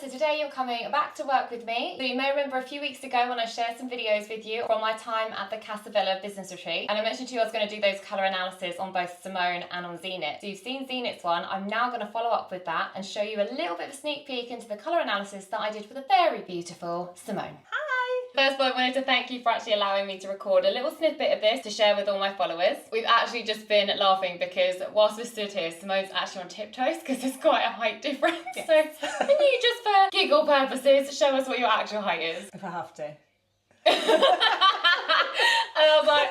So today you're coming back to work with me. So you may remember a few weeks ago when I shared some videos with you from my time at the Casa Villa Business Retreat, and I mentioned to you I was going to do those colour analysis on both Simone and on Zenith. So you've seen Zenith's one. I'm now going to follow up with that and show you a little bit of a sneak peek into the colour analysis that I did for the very beautiful Simone. First of all, I wanted to thank you for actually allowing me to record a little snippet of this to share with all my followers. We've actually just been laughing because whilst we're stood here, Simone's actually on tiptoes because there's quite a height difference. Yes. So can you just for giggle purposes show us what your actual height is? If I have to. And I was like,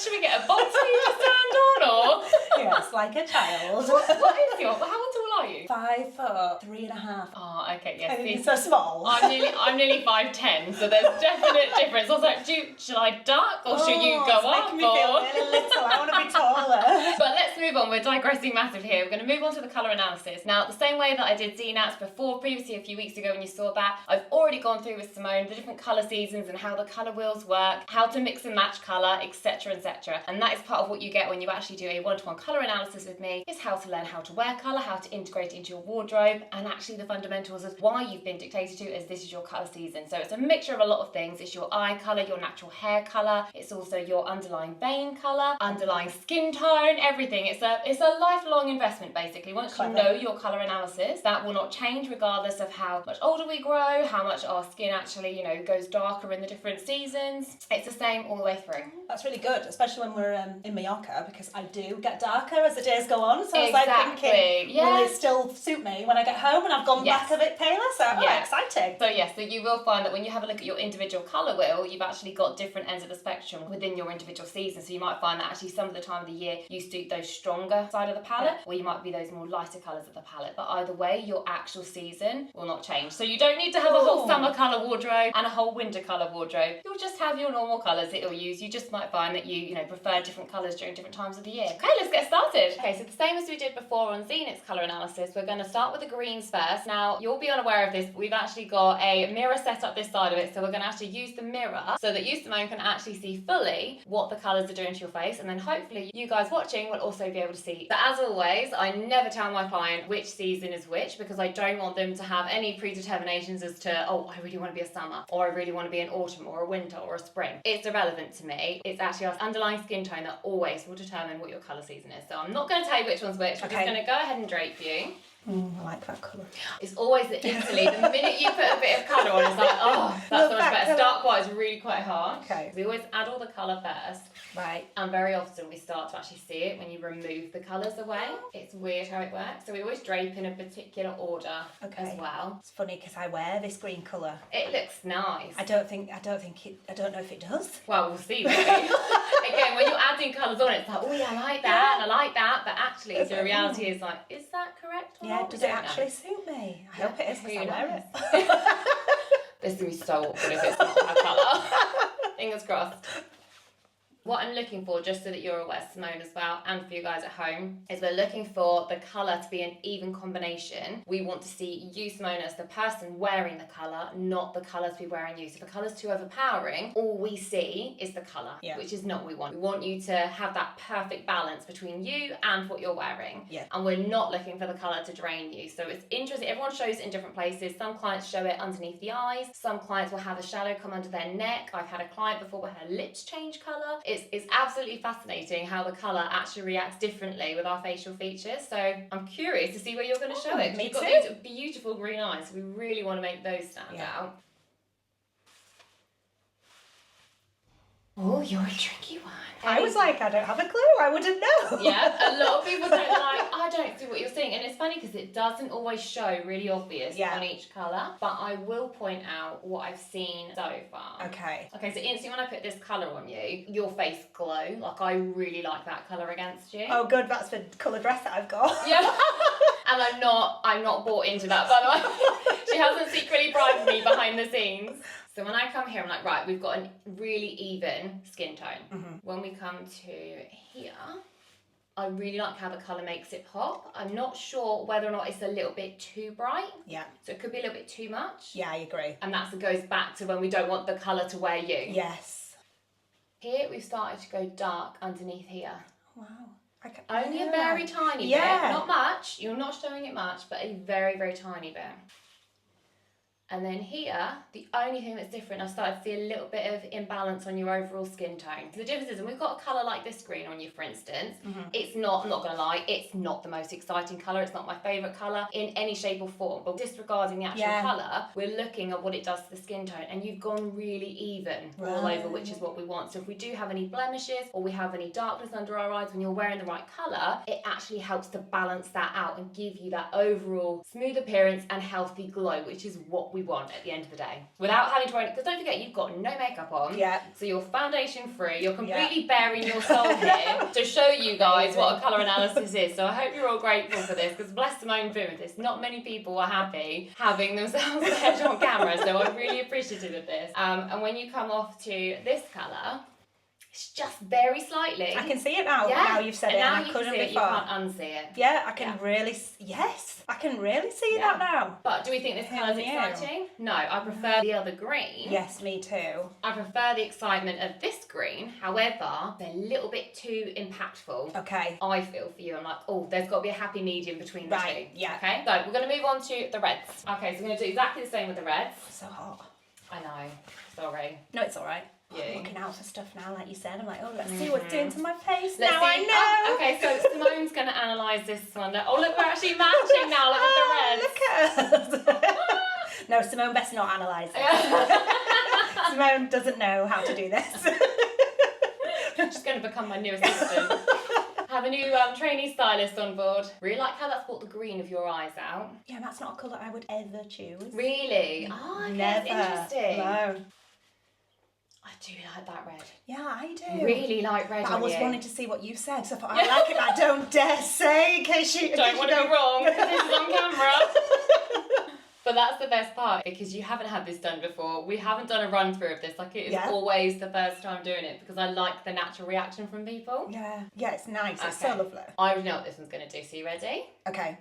should we get a box for you to stand on or? Yes, like a child. What is your, how tall are you? 5 foot 3.5. Oh, okay, yes. I think it's so small. I'm nearly 5'10", so there's definite difference. I was like, should I duck or should you go up? Making me feel really little. I want to be taller. But let's move on. We're digressing massively here. We're going to move on to the colour analysis. Now, the same way that I did ZNATs previously a few weeks ago when you saw that, I've already gone through with Simone the different colour seasons and how the colour wheels work, how to mix and match colour, etc, etc. And that is part of what you get when you actually do a one-to-one colour analysis with me, is how to learn how to wear colour, how to integrate it into your wardrobe, and actually the fundamentals of why you've been dictated to as this is your colour season. So it's a mixture of a lot of things. It's your eye colour, your natural hair colour, it's also your underlying vein colour, underlying skin tone, everything. It's a lifelong investment basically. Once you know your colour analysis, that will not change regardless of how much older we grow, how much our skin actually, goes darker in the different seasons. It's the same all the way through. That's really good, especially when we're in Majorca, because I do get darker as the days go on. So I was like thinking, will it still suit me when I get home? And I've gone back a bit paler, so exciting. So yes, so you will find that when you have a look at your individual colour wheel, you've actually got different ends of the spectrum within your individual season. So you might find that actually some of the time of the year you suit those stronger side of the palette, or you might be those more lighter colours of the palette. But either way, your actual season will not change. So you don't need to have a whole summer colour wardrobe and a whole winter colour wardrobe. You'll just have your normal colours that you'll use. You just might find that you prefer different colours during different times of the year. Okay, let's get started. Okay, so the same as we did before on Zenith's colour analysis, we're going to start with the greens first. Now, you'll be unaware of this, but we've actually got a mirror set up this side of it, so we're going to actually use the mirror so that you, Simone, can actually see fully what the colours are doing to your face, and then hopefully you guys watching will also be able to see. So as always, I never tell my client which season is which, because I don't want them to have any predeterminations as to, oh, I really want to be a summer, or I really want to be an autumn, or a winter, or a spring. It's irrelevant to me. It's actually our underlying skin tone that always will determine what your colour season is. So I'm not going to tell you which one's which. We're just going to go ahead and drape you. I like that colour. It's always instantly, the minute you put a bit of colour on, it's like, oh, that's so much better. Start white is really quite hard. Okay. We always add all the colour first. Right. And very often we start to actually see it when you remove the colours away. It's weird how it works. So we always drape in a particular order as well. It's funny because I wear this green colour. It looks nice. I don't know if it does. Well, we'll see. Again, when you're adding colours on, it's like, oh yeah, I like that, and I like that, but actually the reality is like, is that correct or not? Does it actually suit me? I hope it is because I wear it. This is going to be so awkward if it's not my colour. Fingers crossed. What I'm looking for, just so that you're aware, Simone as well, and for you guys at home, is we're looking for the colour to be an even combination. We want to see you, Simone, as the person wearing the colour, not the colour to be wearing you. So if the colour's too overpowering, all we see is the colour, which is not what we want. We want you to have that perfect balance between you and what you're wearing. Yeah. And we're not looking for the colour to drain you. So it's interesting. Everyone shows it in different places. Some clients show it underneath the eyes. Some clients will have a shadow come under their neck. I've had a client before where her lips change colour. It's absolutely fascinating how the colour actually reacts differently with our facial features. So I'm curious to see where you're going to show it. You've got these beautiful green eyes, so we really want to make those stand out. Oh, you're a tricky one. I was like, I don't have a clue. I wouldn't know. Yeah, a lot of people don't I don't see what you're seeing. And it's funny because it doesn't always show really obvious on each colour. But I will point out what I've seen so far. Okay. Okay, so instantly when I put this colour on you, your face glow. Like, I really like that colour against you. Oh, good. That's the colour dress that I've got. Yeah. And I'm not bought into that, by the way. She hasn't secretly bribed me behind the scenes. So when I come here, I'm like, right, we've got a really even skin tone. Mm-hmm. When we come to here, I really like how the colour makes it pop. I'm not sure whether or not it's a little bit too bright. Yeah. So it could be a little bit too much. Yeah, I agree. And that goes back to when we don't want the colour to wear you. Yes. Here, we've started to go dark underneath here. Wow. Only a very tiny bit. Not much. You're not showing it much, but a very, very tiny bit. And then here, the only thing that's different, I've started to see a little bit of imbalance on your overall skin tone. So the difference is, when we've got a colour like this green on you, for instance, it's not, I'm not going to lie, it's not the most exciting colour. It's not my favourite colour in any shape or form. But disregarding the actual colour, we're looking at what it does to the skin tone. And you've gone really even all over, which is what we want. So if we do have any blemishes or we have any darkness under our eyes, when you're wearing the right colour, it actually helps to balance that out and give you that overall smooth appearance and healthy glow, which is what we want at the end of the day, without having to worry, because don't forget, you've got no makeup on, so you're foundation free, you're completely bearing your soul here to show you guys what a colour analysis is. So I hope you're all grateful for this, because bless Simone for this, not many people are happy having themselves aired on camera, so I'm really appreciative of this. And when you come off to this colour, it's just very slightly. I can see it now. Now you've said it, and I couldn't before. You can't unsee it. Yeah, I can really. Yes, I can really see that now. But do we think this colour's exciting? No, I prefer the other green. Yes, me too. I prefer the excitement of this green. However, they're a little bit too impactful. Okay. I feel for you. I'm like, oh, there's got to be a happy medium between the two. Yeah. Okay. So we're going to move on to the reds. Okay, so we're going to do exactly the same with the reds. So hot. I know. Sorry. No, it's all right. You. I'm looking out for stuff now, like you said. I'm like, oh, let's see what it's doing to my face. Let's now see. I know. Oh, okay, so Simone's going to analyse this one. Oh, look, we're actually matching now. Look at the reds. Look at us. No, Simone best not analyse it. Simone doesn't know how to do this. She's going to become my new assistant. Have a new trainee stylist on board. Really like how that's brought the green of your eyes out. Yeah, that's not a colour I would ever choose. Really? Oh, okay, never. That's interesting. No. I do like that red. Yeah, I do. Really like red. But I was wanting to see what you said, so I thought, I like it, I don't dare say, in case you don't want to be wrong, because this is on camera. But that's the best part, because you haven't had this done before. We haven't done a run through of this. Like, it is always the first time doing it, because I like the natural reaction from people. Yeah, it's nice. It's so lovely. I already know what this one's going to do. So you ready? Okay.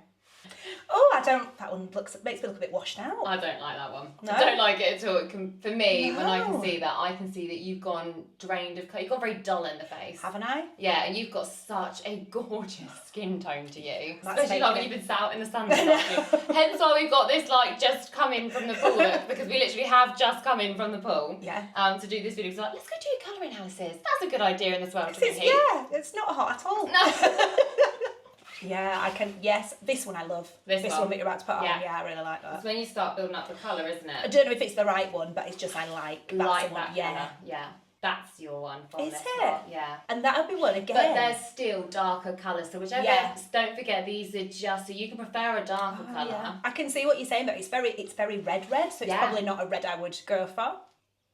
Oh, that one makes me look a bit washed out. I don't like that one. No? I don't like it at all. For me, when I can see that, I can see that you've gone drained of colour. You've gone very dull in the face. Haven't I? Yeah, and you've got such a gorgeous skin tone to you. That's especially like when you've been sat out in the sun. Hence why we've got this like just come in from the pool look, because we literally have just come in from the pool. Yeah. To do this video. So like, let's go do a colour analysis. That's a good idea in this world. It's not hot at all. No. Yeah, I can. Yes, this one I love. This one that you're about to put on. Yeah, I really like that. It's when you start building up the colour, isn't it? I don't know if it's the right one, but it's just I like that that colour. Yeah, that's your one. Is it? Yeah. And that'll be one again. But they're still darker colours, so whichever. Don't forget, these are just so you can prefer a darker colour. Yeah. I can see what you're saying, but it's very red, so it's probably not a red I would go for.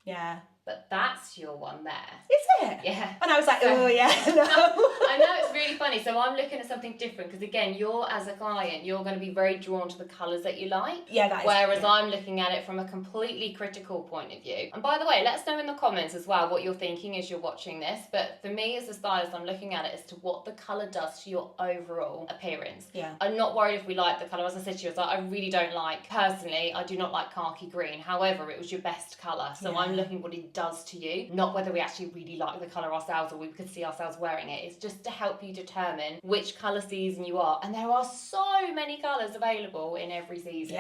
Yeah. But that's your one there. Is it? Yeah. And I was like, oh yeah, no. I know, it's really funny. So I'm looking at something different, because again, you're, as a client, you're going to be very drawn to the colours that you like. Yeah, that is. Whereas I'm looking at it from a completely critical point of view. And by the way, let us know in the comments as well what you're thinking as you're watching this. But for me as a stylist, I'm looking at it as to what the colour does to your overall appearance. Yeah. I'm not worried if we like the colour. As I said to you, I really don't like, personally, I do not like khaki green. However, it was your best colour. So I'm looking what it does to you, not whether we actually really like the colour ourselves or we could see ourselves wearing it. It's just to help you determine which colour season you are. And there are so many colours available in every season.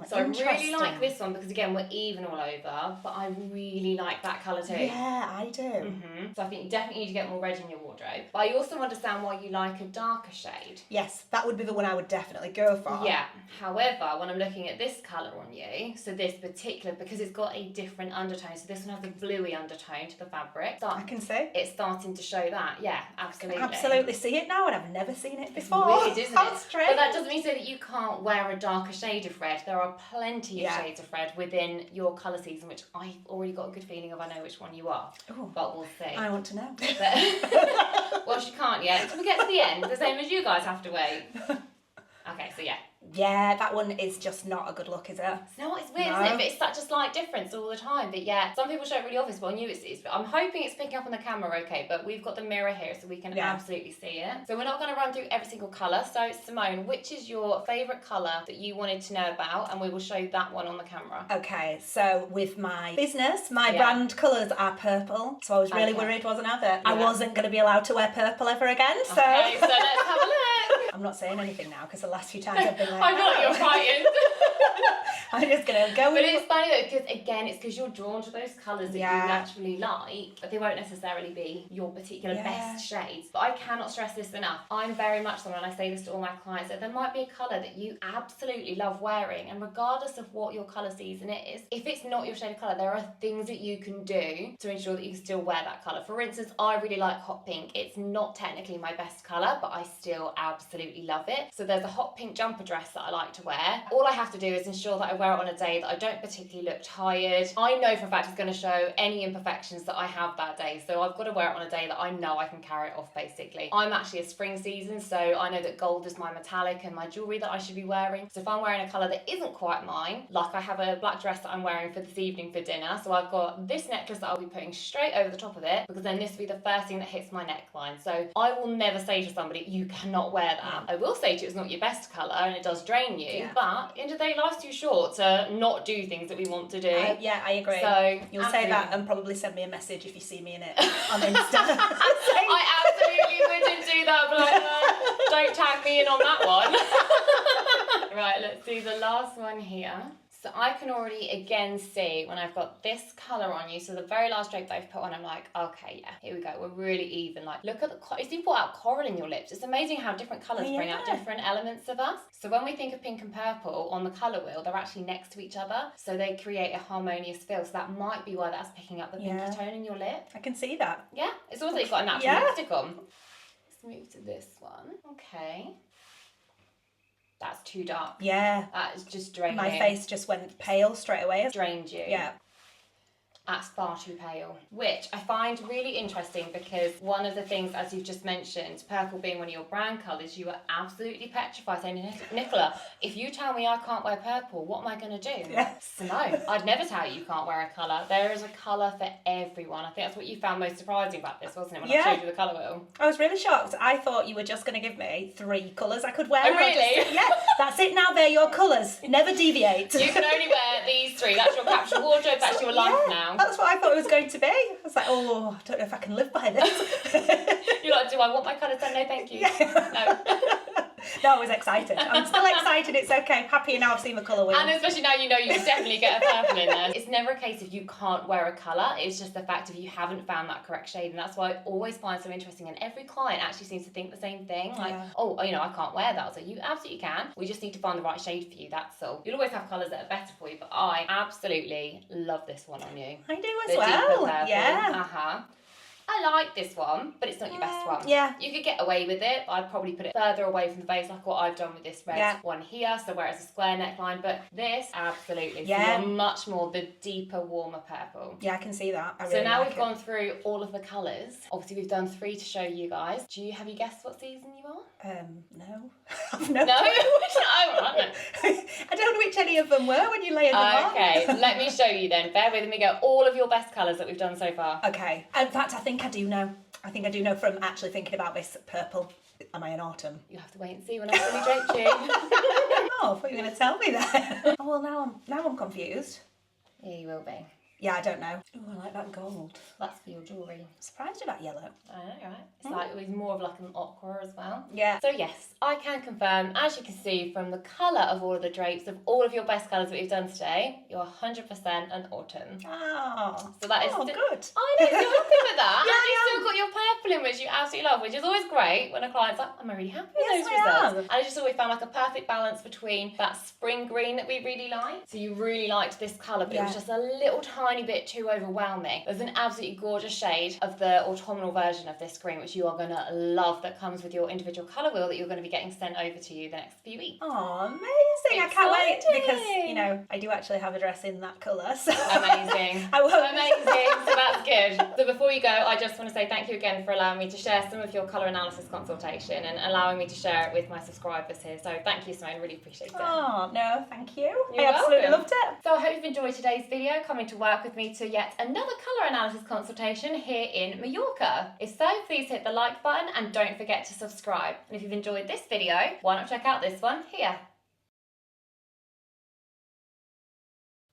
So I really like this one, because again, we're even all over, but I really like that colour too. Yeah, I do. So I think you definitely need to get more red in your wardrobe. But I also understand why you like a darker shade. Yes, that would be the one I would definitely go for. Yeah. However, when I'm looking at this colour on you, so this particular, because it's got a different undertone, so this one has a bluey undertone to the fabric. So I can see. It's starting to show that. Yeah, absolutely. I can absolutely see it now, and I've never seen it before. It's weird, isn't it? Strange. But that doesn't mean so that you can't wear a darker shade of red. There are plenty of shades of red within your colour season, which I've already got a good feeling of. I know which one you are. Ooh, but we'll see. I want to know. Well, she can't yet. Until we get to the end, the same as you guys have to wait. Okay, so yeah. Yeah, that one is just not a good look, is it? No, it's weird, isn't it? But it's such a slight difference all the time. But yeah, some people show it really obvious. Well, on you, I'm hoping it's picking up on the camera okay, but we've got the mirror here so we can absolutely see it. So we're not going to run through every single colour. So Simone, which is your favourite colour that you wanted to know about? And we will show that one on the camera. Okay, so with my business, my brand colours are purple. So I was really worried, wasn't I, that I wasn't going to be allowed to wear purple ever again. So, okay, so let's have a look. I'm not saying anything now, because the last few times I've been like, I feel like you're frightened. I'm just going to go But it's funny though, because again, it's because you're drawn to those colours that you naturally like, but they won't necessarily be your particular best shades. But I cannot stress this enough. I'm very much someone, and I say this to all my clients, that there might be a colour that you absolutely love wearing, and regardless of what your colour season is, if it's not your shade of colour, there are things that you can do to ensure that you can still wear that colour. For instance, I really like hot pink. It's not technically my best colour, but I still absolutely love it. So there's a hot pink jumper dress that I like to wear. All I have to do is ensure that I wear it on a day that I don't particularly look tired. I know for a fact it's going to show any imperfections that I have that day, so I've got to wear it on a day that I know I can carry it off, basically. I'm actually a spring season, so I know that gold is my metallic and my jewellery that I should be wearing. So if I'm wearing a colour that isn't quite mine, like I have a black dress that I'm wearing for this evening for dinner, so I've got this necklace that I'll be putting straight over the top of it, because then this will be the first thing that hits my neckline. So I will never say to somebody, you cannot wear that. I will say to you, it's not your best colour and it does drain you, but at the end of the day, life's too short to not do things that we want to do. Yeah, I agree. So you'll say that and probably send me a message if you see me in it on Insta. I absolutely wouldn't do that, but like, don't tag me in on that one. Right, let's do the last one here. So I can already again see when I've got this colour on you, so the very last drape that I've put on, I'm like, okay, yeah, here we go, we're really even. Like, look at the, if you brought out coral in your lips, it's amazing how different colours bring out different elements of us. So when we think of pink and purple on the colour wheel, they're actually next to each other, so they create a harmonious feel. So that might be why that's picking up the pinky tone in your lip. I can see that. Yeah, it's almost like you've got a natural lipstick on. Let's move to this one. Okay. That's too dark. Yeah. That is just draining. My face just went pale straight away. Drained you. Yeah. That's far too pale, which I find really interesting, because one of the things, as you've just mentioned, purple being one of your brand colours, you are absolutely petrified saying, Nicola, if you tell me I can't wear purple, what am I going to do? Yes. So no, I'd never tell you can't wear a colour. There is a colour for everyone. I think that's what you found most surprising about this, wasn't it, when I showed you the colour wheel? I was really shocked. I thought you were just going to give me 3 colours I could wear. Oh, really? Yeah, that's it now, they're your colours. Never deviate. You can only wear these 3. That's your capsule wardrobe, that's your life now. That's what I thought it was going to be. I was like, oh, I don't know if I can live by this. You're like, do I want my colours done? No, thank you. No. No, I was excited. I'm still excited. It's okay. Happy now I've seen the colour wheel. And especially now you know you can definitely get a purple in there. It's never a case of you can't wear a colour. It's just the fact of you haven't found that correct shade. And that's why I always find so interesting. And every client actually seems to think the same thing. Like, oh, you know, I can't wear that. So you absolutely can. We just need to find the right shade for you. That's all. You'll always have colours that are better for you. But I absolutely love this one on you. I do as well. Yeah. I like this one, but it's not your best one. Yeah. You could get away with it, but I'd probably put it further away from the base, like what I've done with this red one here, so where it's a square neckline, but this, absolutely. Yeah. So you're much more the deeper, warmer purple. Yeah, I can see that. So now we've gone through all of the colours. Obviously, we've done 3 to show you guys. Have you guessed what season you are? No. No? I don't know which any of them were when you layered them on. Okay, let me show you then. Bear with me, go all of your best colours that we've done so far. Okay. In fact, I think I do know. I think I do know from actually thinking about this purple. Am I an autumn? You'll have to wait and see when I fully draped you. Oh, I thought you were going to tell me that. Oh, well, now I'm confused. Yeah, you will be. Yeah, I don't know. Oh, I like that gold. That's for your jewellery. I'm surprised about yellow. I know, right? It's like it was more of like an ochre as well. Yeah. So yes, I can confirm, as you can see from the colour of all of the drapes, of all of your best colours that we've done today, you're 100% an autumn. Oh. So that is good. I know, you're happy with that. Yeah, and you've still got your purple in, which you absolutely love, which is always great when a client's like, I'm really happy with those results. And I just always found like a perfect balance between that spring green that we really liked. So you really liked this colour, but it was just a little tiny bit too overwhelming. There's an absolutely gorgeous shade of the autumnal version of this green, which you are going to love, that comes with your individual colour wheel that you're going to be getting sent over to you the next few weeks. Oh, amazing. I can't wait, because, you know, I do actually have a dress in that colour. So. Amazing. Amazing. So that's good. So before you go, I just want to say thank you again for allowing me to share some of your colour analysis consultation and allowing me to share it with my subscribers here. So thank you, Simone. Really appreciate it. Oh, no, thank you. You're I absolutely welcome. loved it. So I hope you've enjoyed today's video, coming to work with me to yet another colour analysis consultation here in Majorca. If so, please hit the like button and don't forget to subscribe. And if you've enjoyed this video, why not check out this one here.